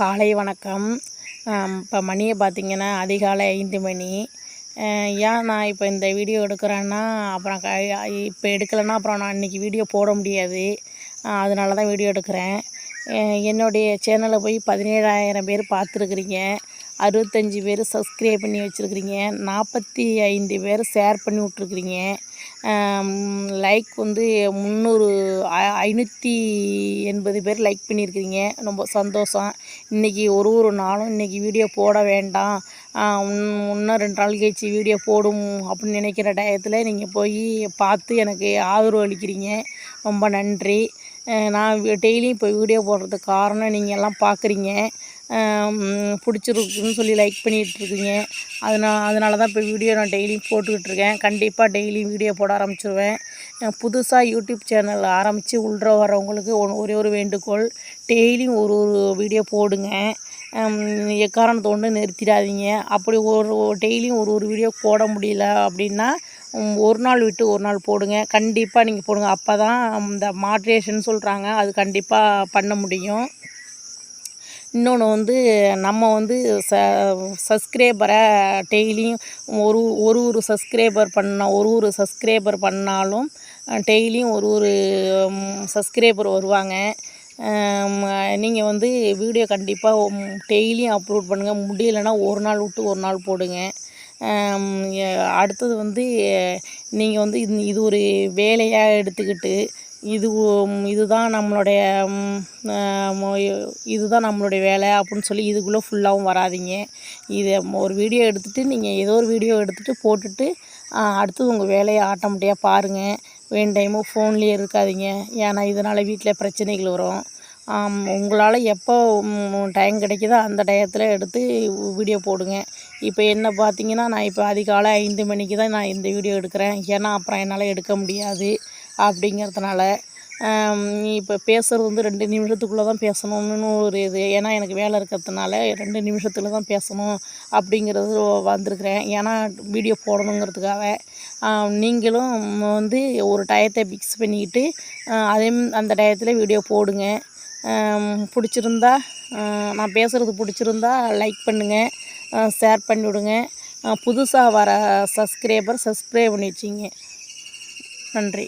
காலை வணக்கம். இப்போ மணியை பார்த்திங்கன்னா அதிகாலை 5 மணி. ஏன் நான் இப்போ இந்த வீடியோ எடுக்கிறேன்னா, அப்புறம் இப்போ எடுக்கலைன்னா அப்புறம் நான் இன்றைக்கி வீடியோ போட முடியாது. அதனால தான் வீடியோ எடுக்கிறேன். என்னுடைய சேனலை போய் 17,000 பேர் பார்த்துருக்குறீங்க. 65 பேர் சப்ஸ்கிரைப் பண்ணி வச்சுருக்குறீங்க. 45 பேர் ஷேர் பண்ணி விட்ருக்குறீங்க. லைக் வந்து 580 பேர் லைக் பண்ணியிருக்கிறீங்க. ரொம்ப சந்தோஷம். இன்றைக்கி ஒரு நாளும் இன்றைக்கி வீடியோ போட வேண்டாம், இன்னும் 2 நாள் கழிச்சு வீடியோ போடும் அப்படின்னு நினைக்கிற டயத்தில் நீங்கள் போய் பார்த்து எனக்கு ஆதரவு அளிக்கிறீங்க. ரொம்ப நன்றி. நான் டெய்லியும் இப்போ வீடியோ போடுறதுக்கு காரணம் நீங்கள் எல்லாம் பார்க்குறீங்க, பிடிச்சிருக்குன்னு சொல்லி லைக் பண்ணிகிட்ருக்கீங்க. அதனால தான் இப்போ வீடியோ நான் டெய்லியும் போட்டுக்கிட்டுருக்கேன். கண்டிப்பாக டெய்லியும் வீடியோ போட ஆரம்பிச்சிருவேன். புதுசாக யூடியூப் சேனல் ஆரம்பித்து உள்ள வரவங்களுக்கு ஒரே ஒரு வேண்டுகோள், டெய்லியும் ஒரு வீடியோ போடுங்க. எக்காரணத்தை கொண்டு நிறுத்திடாதீங்க. அப்படி டெய்லியும் ஒரு வீடியோ போட முடியல அப்படின்னா ஒரு நாள் விட்டு ஒரு நாள் போடுங்க. கண்டிப்பாக நீங்கள் போடுங்க. அப்போ தான் இந்த மாட்ரேஷன் சொல்கிறாங்க, அது கண்டிப்பாக பண்ண முடியும். இன்னொன்று வந்து நம்ம வந்து சப்ஸ்கிரைபரை டெய்லியும் ஒரு சப்ஸ்கிரைபர் பண்ணாலும் டெய்லியும் ஒரு சப்ஸ்கிரைபர் வருவாங்க. நீங்கள் வந்து வீடியோ கண்டிப்பாக டெய்லியும் அப்லோட் பண்ணுங்கள். முடியலைன்னா ஒரு நாள் விட்டு ஒரு நாள் போடுங்க. அடுத்தது வந்து நீங்கள் வந்து இது ஒரு வேலையாக எடுத்துக்கிட்டு இதுதான் நம்மளுடைய வேலை அப்படின்னு சொல்லி இதுக்குள்ளே ஃபுல்லாகவும் வராதிங்க. இதை ஒரு வீடியோ எடுத்துகிட்டு நீங்கள் ஏதோ ஒரு வீடியோ எடுத்துகிட்டு போட்டுட்டு அடுத்தது உங்கள் வேலையை ஆட்டோமேட்டிக்காக பாருங்கள். டைமும் ஃபோன்லேயே இருக்காதிங்க. ஏன்னா இதனால் வீட்டில் பிரச்சனைகள் வரும். உங்களால் எப்போ டைம் கிடைக்குதோ அந்த டயத்தில் எடுத்து வீடியோ போடுங்க. இப்போ என்ன பார்த்திங்கன்னா, நான் இப்போ அதிகாலை 5 மணிக்கு தான் நான் இந்த வீடியோ எடுக்கிறேன். ஏன்னா அப்புறம் என்னால் எடுக்க முடியாது அப்படிங்கிறதுனால. இப்போ பேசுகிறது வந்து 2 நிமிஷத்துக்குள்ளே தான் பேசணும்னு ஒரு இது. ஏன்னா எனக்கு வேலை இருக்கிறதுனால 2 நிமிஷத்தில் தான் பேசணும் அப்படிங்கிறது வந்திருக்கிறேன். ஏன்னா வீடியோ போடணுங்கிறதுக்காக. நீங்களும் வந்து ஒரு டயத்தை ஃபிக்ஸ் பண்ணிக்கிட்டு அந்த டயத்தில் வீடியோ போடுங்க. பிடிச்சிருந்தா, நான் பேசுகிறது பிடிச்சிருந்தா லைக் பண்ணுங்கள், ஷேர் பண்ணி விடுங்க. புதுசாக வர சப்ஸ்கிரைபர் சப்ஸ்கிரைப் பண்ணி வச்சிங்க. நன்றி.